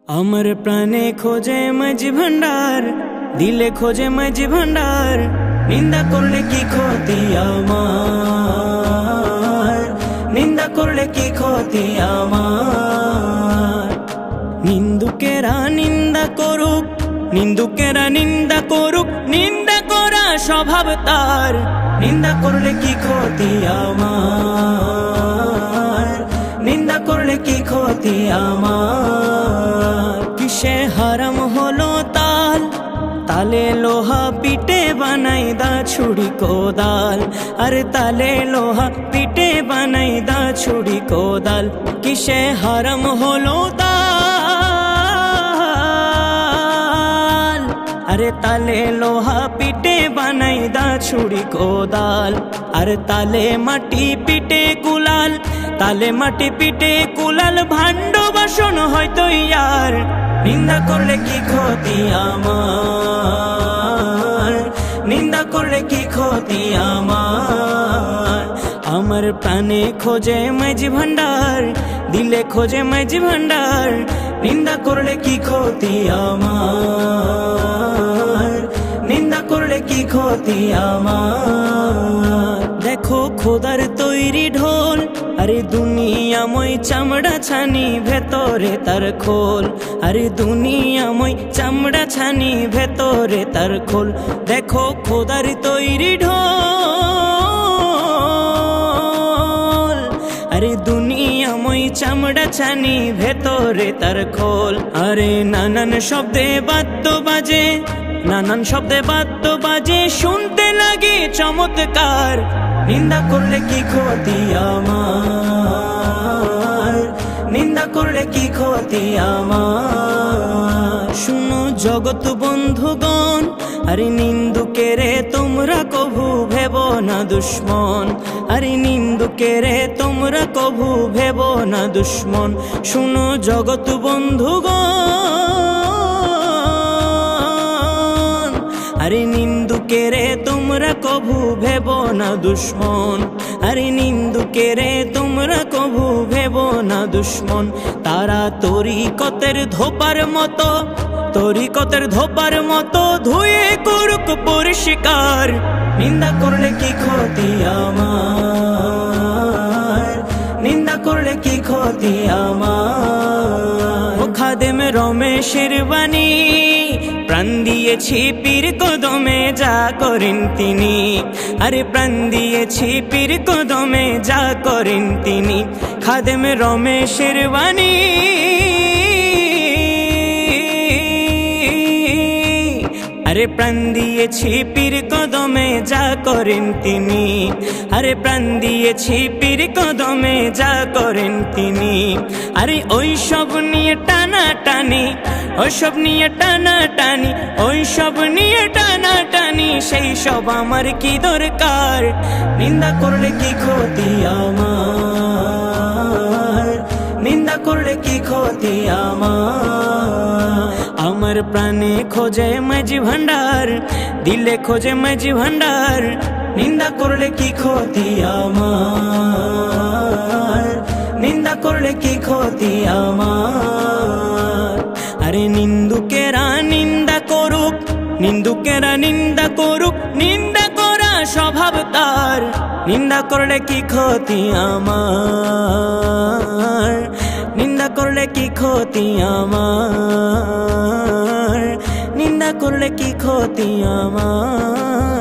আমার প্রাণে খোঁজে মাঝি ভান্ডার, দিলে খোঁজে মাঝি ভান্ডার। নিন্দা করলে কি ক্ষতি আমার, নিন্দা করলে কি ক্ষতি আমার। নিন্দুকেরা নিন্দা করুক, নিন্দুকেরা নিন্দা করুক, নিন্দা করা স্বভাব তার। নিন্দা করলে কি ক্ষতি আমার, নিন্দা করলে কি ক্ষতি আমার। কিসে হারাম হলো তাল, তালে লোহা পিটে বানাই দা ছুরি কোদাল। আরে তালে লোহা পিটে বানাই দা ছুরি কোদাল। কিসে হারাম হলো তাল, আরে তালে লোহা পিটে বানাই দা ছুরি কোদাল। আর তালে মাটি পিটে কুলাল, তালে মাটি পিটে কুলাল। ভাণ্ড বাসন হয়তো ইয়ার। নিন্দা করলে কি ক্ষতি আমার, নিন্দা করলে কি ক্ষতি আমার। আমার প্রাণে খোঁজে মাঝি ভান্ডার, দিলে খোঁজে মাঝি ভান্ডার। নিন্দা করলে কি ক্ষতি আমার, নিন্দা করলে কি ক্ষতি আমার। দেখো খোদার তৈরি ঢোল, আরে দুনিয়াময় চামড়া ছানি ভেতরে তার খোল। আরে দুনিয়াময় চামড়া ছানি ভেতরে তার খোল। দেখো খোদার তৈরি ঢোল, আরে দুনিয়াময় চামড়া ছানি ভেতরে তার খোল। আরে নানান শব্দে বাদ্য বাজে, নানান শব্দে বাদ্য বাজে, শুনতে লাগে চমৎকার। নিন্দা করলে কি ক্ষতি আমার, নিন্দা করলে কি ক্ষতি আমার। শুনো জগৎ বন্ধুগণ, আরে নিন্দুকেরে তোমরা কভু ভেব না দুশ্মন। আরে নিন্দুকেরে তোমরা কভু ভেব না দুশ্মন। শুনো জগৎ বন্ধুগণ, আরে নিন্দুকেরে তোমরা কভু ভেব না দুশ্মন। আরে নিন্দুকেরে তোমরা কভু ভেব না দুশ্মন। তারা তরিকতের ধোপার মতো, তরিকতের ধোপার মতো ধুয়ে করুক পরিষ্কার। নিন্দা করলে কি ক্ষতি আমার, নিন্দা করলে কি ক্ষতি আমার। ও খাদেম রমেশের বাণী, প্রাণ দিয়েছি পীর কদমে যা করেন তিনি। আরে প্রাণ দিয়েছি পীর কদমে যা করেন তিনি। খাদেম রমেশের বাণী, আরে প্রাণ দিয়েছি পীর কদমে যা করেন তিনি। আরে প্রাণ দিয়েছি পীর কদমে যা করেন তিনি। আরে ওই সব নিয়ে টানা টানি, ওই সব নিয়ে টানা টানি, ওই সব নিয়ে টানা টানি, সেই সব আমার কি দরকার। নিন্দা করলে কি ক্ষতি আমার, নিন্দা করলে কি ক্ষতি আমার। আমার প্রাণে খোঁজে মাঝি ভান্ডার, দিলে খোঁজে মাঝি ভান্ডার। নিন্দা করলে কি ক্ষতি আমার, নিন্দা করলে কি ক্ষতি আমার। আরে নিন্দুকেরা নিন্দা করুক, নিন্দুকেরা নিন্দা করুক, নিন্দা করা স্বভাব তার। নিন্দা করলে কি ক্ষতি আমার, নিন্দা করলে কি ক্ষতি আমার। নিন্দা করলে কি ক্ষতি আমার।